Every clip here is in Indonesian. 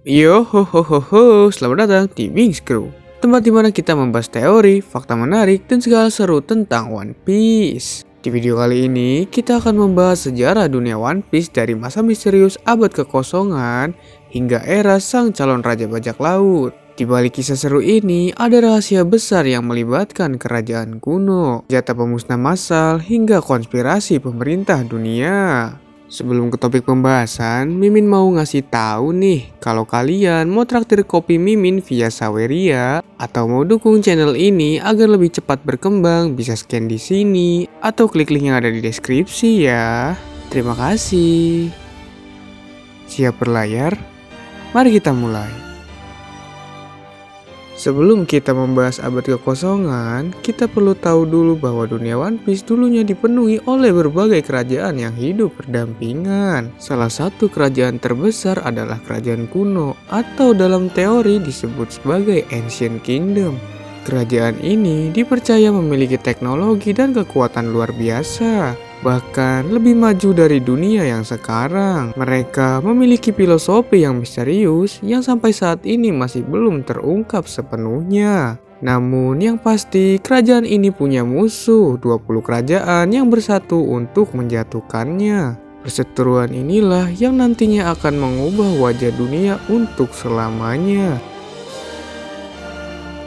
Yo ho ho ho ho, selamat datang di Wings Crew, tempat dimana kita membahas teori, fakta menarik, dan segala seru tentang One Piece. Di video kali ini, kita akan membahas sejarah dunia One Piece dari masa misterius abad kekosongan hingga era sang calon raja bajak laut. Di balik kisah seru ini, ada rahasia besar yang melibatkan kerajaan kuno, senjata pemusnah massal, hingga konspirasi pemerintah dunia. Sebelum ke topik pembahasan, Mimin mau ngasih tahu nih, kalau kalian mau traktir kopi Mimin via Saweria atau mau dukung channel ini agar lebih cepat berkembang, bisa scan di sini atau klik link yang ada di deskripsi ya. Terima kasih. Siap berlayar? Mari kita mulai. Sebelum kita membahas abad kekosongan, kita perlu tahu dulu bahwa dunia One Piece dulunya dipenuhi oleh berbagai kerajaan yang hidup berdampingan. Salah satu kerajaan terbesar adalah kerajaan kuno, atau dalam teori disebut sebagai Ancient Kingdom. Kerajaan ini dipercaya memiliki teknologi dan kekuatan luar biasa, bahkan lebih maju dari dunia yang sekarang. Mereka memiliki filosofi yang misterius yang sampai saat ini masih belum terungkap sepenuhnya. Namun yang pasti kerajaan ini punya musuh, 20 kerajaan yang bersatu untuk menjatuhkannya. Perseteruan inilah yang nantinya akan mengubah wajah dunia untuk selamanya.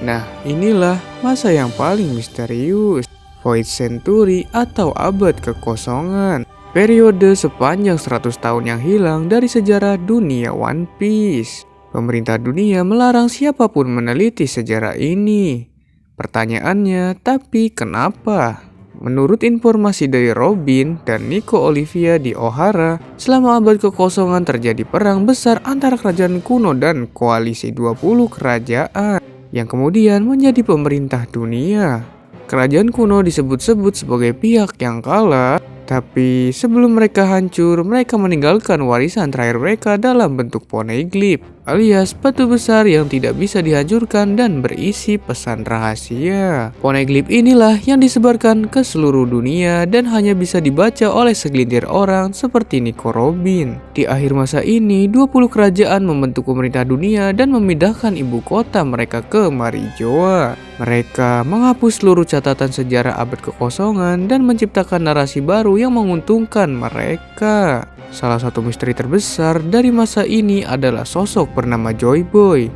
Nah, inilah masa yang paling misterius, Void Century atau abad kekosongan. Periode sepanjang 100 tahun yang hilang dari sejarah dunia One Piece. Pemerintah dunia melarang siapapun meneliti sejarah ini. Pertanyaannya, tapi kenapa? Menurut informasi dari Robin dan Nico Olivia di Ohara, selama abad kekosongan terjadi perang besar antara kerajaan kuno dan koalisi 20 kerajaan yang kemudian menjadi pemerintah dunia. Kerajaan kuno disebut-sebut sebagai pihak yang kalah, tapi sebelum mereka hancur, mereka meninggalkan warisan terakhir mereka dalam bentuk poneglyph, alias batu besar yang tidak bisa dihancurkan dan berisi pesan rahasia. Poneglyph inilah yang disebarkan ke seluruh dunia dan hanya bisa dibaca oleh segelintir orang seperti Nico Robin. Di akhir masa ini, 20 kerajaan membentuk pemerintah dunia dan memindahkan ibu kota mereka ke Marijoa. Mereka menghapus seluruh catatan sejarah abad kekosongan dan menciptakan narasi baru yang menguntungkan mereka. Salah satu misteri terbesar dari masa ini adalah sosok bernama Joy Boy.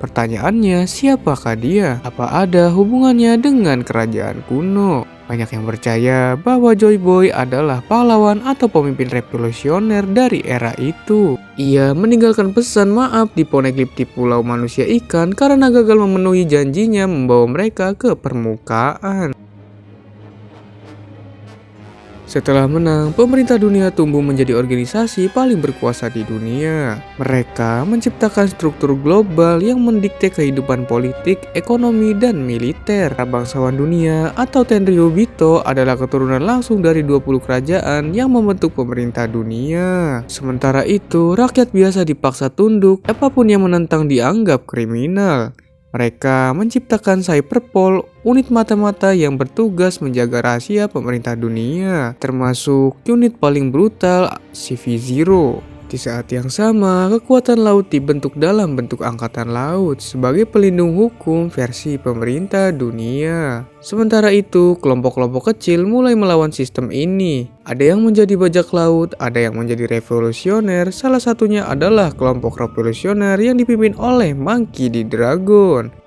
Pertanyaannya, siapakah dia? Apa ada hubungannya dengan kerajaan kuno? Banyak yang percaya bahwa Joy Boy adalah pahlawan atau pemimpin revolusioner dari era itu. Ia meninggalkan pesan maaf di poneglyph di Pulau Manusia Ikan karena gagal memenuhi janjinya membawa mereka ke permukaan. Setelah menang, pemerintah dunia tumbuh menjadi organisasi paling berkuasa di dunia. Mereka menciptakan struktur global yang mendikte kehidupan politik, ekonomi, dan militer. Bangsawan dunia atau Tenryubito adalah keturunan langsung dari 20 kerajaan yang membentuk pemerintah dunia. Sementara itu, rakyat biasa dipaksa tunduk, apapun yang menentang dianggap kriminal. Mereka menciptakan Cyberpol, unit mata-mata yang bertugas menjaga rahasia pemerintah dunia, termasuk unit paling brutal, CV-Zero. Di saat yang sama, kekuatan laut dibentuk dalam bentuk angkatan laut sebagai pelindung hukum versi pemerintah dunia. Sementara itu, kelompok-kelompok kecil mulai melawan sistem ini. Ada yang menjadi bajak laut, ada yang menjadi revolusioner, salah satunya adalah kelompok revolusioner yang dipimpin oleh Monkey D. Dragon.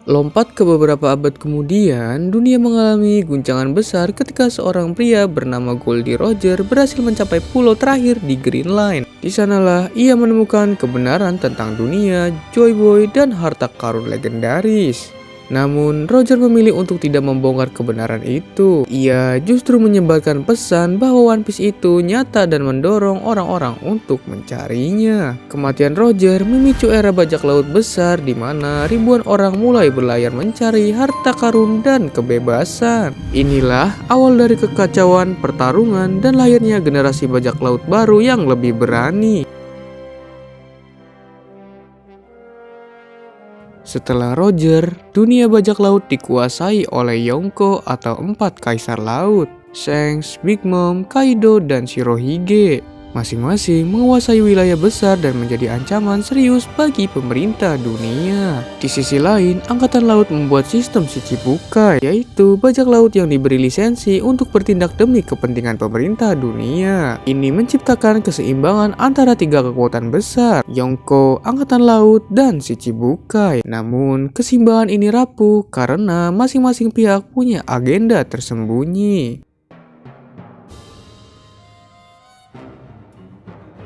Lompat ke beberapa abad kemudian, dunia mengalami guncangan besar ketika seorang pria bernama Goldie Roger berhasil mencapai pulau terakhir di Green Line. Di sanalah ia menemukan kebenaran tentang dunia, Joy Boy, dan harta karun legendaris. Namun, Roger memilih untuk tidak membongkar kebenaran itu. Ia justru menyebarkan pesan bahwa One Piece itu nyata dan mendorong orang-orang untuk mencarinya. Kematian Roger memicu era bajak laut besar di mana ribuan orang mulai berlayar mencari harta karun dan kebebasan. Inilah awal dari kekacauan, pertarungan, dan lahirnya generasi bajak laut baru yang lebih berani. Setelah Roger, dunia bajak laut dikuasai oleh Yonko atau 4 kaisar laut, Shanks, Big Mom, Kaido, dan Shirohige. Masing-masing menguasai wilayah besar dan menjadi ancaman serius bagi pemerintah dunia. Di sisi lain, Angkatan Laut membuat sistem Shichibukai, yaitu bajak laut yang diberi lisensi untuk bertindak demi kepentingan pemerintah dunia. Ini menciptakan keseimbangan antara tiga kekuatan besar, Yonko, Angkatan Laut, dan Shichibukai. Namun, keseimbangan ini rapuh karena masing-masing pihak punya agenda tersembunyi.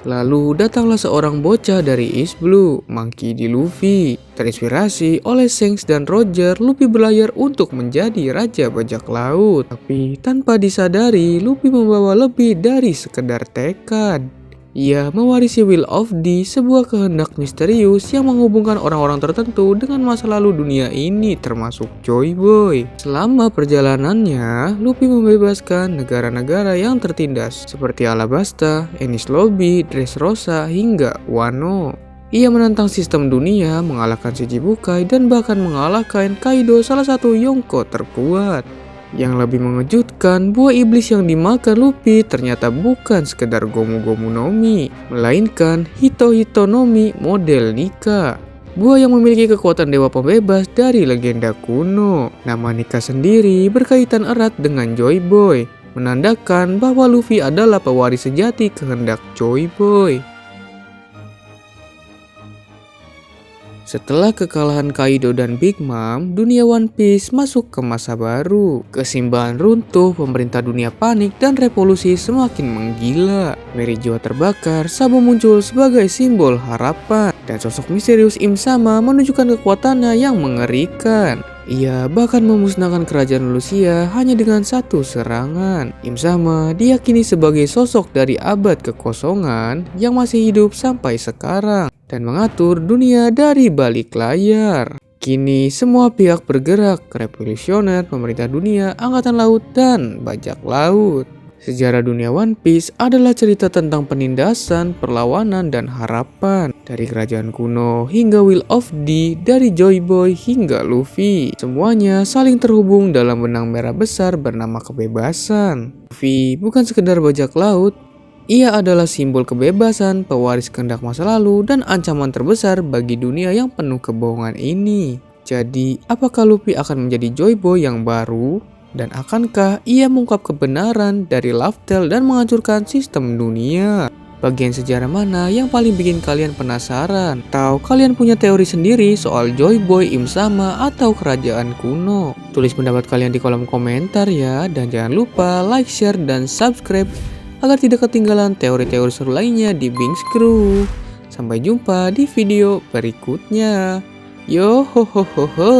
Lalu datanglah seorang bocah dari East Blue, Monkey D. Luffy. Terinspirasi oleh Shanks dan Roger, Luffy berlayar untuk menjadi raja bajak laut. Tapi tanpa disadari, Luffy membawa lebih dari sekedar tekad. Ia mewarisi Will of D, sebuah kehendak misterius yang menghubungkan orang-orang tertentu dengan masa lalu dunia ini, termasuk Joy Boy. Selama perjalanannya, Luffy membebaskan negara-negara yang tertindas seperti Alabasta, Enies Lobby, Dressrosa, hingga Wano. Ia menantang sistem dunia, mengalahkan Shichibukai, dan bahkan mengalahkan Kaido, salah satu Yonko terkuat. Yang lebih mengejutkan, buah iblis yang dimakan Luffy ternyata bukan sekedar Gomu-Gomu no Mi, melainkan Hito-Hito no Mi model Nika. Buah yang memiliki kekuatan dewa pembebas dari legenda kuno. Nama Nika sendiri berkaitan erat dengan Joy Boy, menandakan bahwa Luffy adalah pewaris sejati kehendak Joy Boy. Setelah kekalahan Kaido dan Big Mom, dunia One Piece masuk ke masa baru. Keseimbangan runtuh, pemerintah dunia panik, dan revolusi semakin menggila. Mary jiwa terbakar, Sabo muncul sebagai simbol harapan, dan sosok misterius Im Sama menunjukkan kekuatannya yang mengerikan. Ia bahkan memusnahkan kerajaan Lucia hanya dengan satu serangan. Im Sama diyakini sebagai sosok dari abad kekosongan yang masih hidup sampai sekarang dan mengatur dunia dari balik layar. Kini semua pihak bergerak, revolusioner, pemerintah dunia, angkatan laut, dan bajak laut. Sejarah dunia One Piece adalah cerita tentang penindasan, perlawanan, dan harapan. Dari kerajaan kuno hingga Will of D, dari Joy Boy hingga Luffy. Semuanya saling terhubung dalam benang merah besar bernama kebebasan. Luffy bukan sekedar bajak laut. Ia adalah simbol kebebasan, pewaris kehendak masa lalu, dan ancaman terbesar bagi dunia yang penuh kebohongan ini. Jadi, apakah Luffy akan menjadi Joy Boy yang baru? Dan akankah ia mengungkap kebenaran dari Laugh Tale dan menghancurkan sistem dunia? Bagian sejarah mana yang paling bikin kalian penasaran? Atau kalian punya teori sendiri soal Joy Boy, Im Sama, atau kerajaan kuno? Tulis pendapat kalian di kolom komentar ya. Dan jangan lupa like, share, dan subscribe agar tidak ketinggalan teori-teori seru lainnya di Binks Crew. Sampai jumpa di video berikutnya. Yo ho ho ho ho.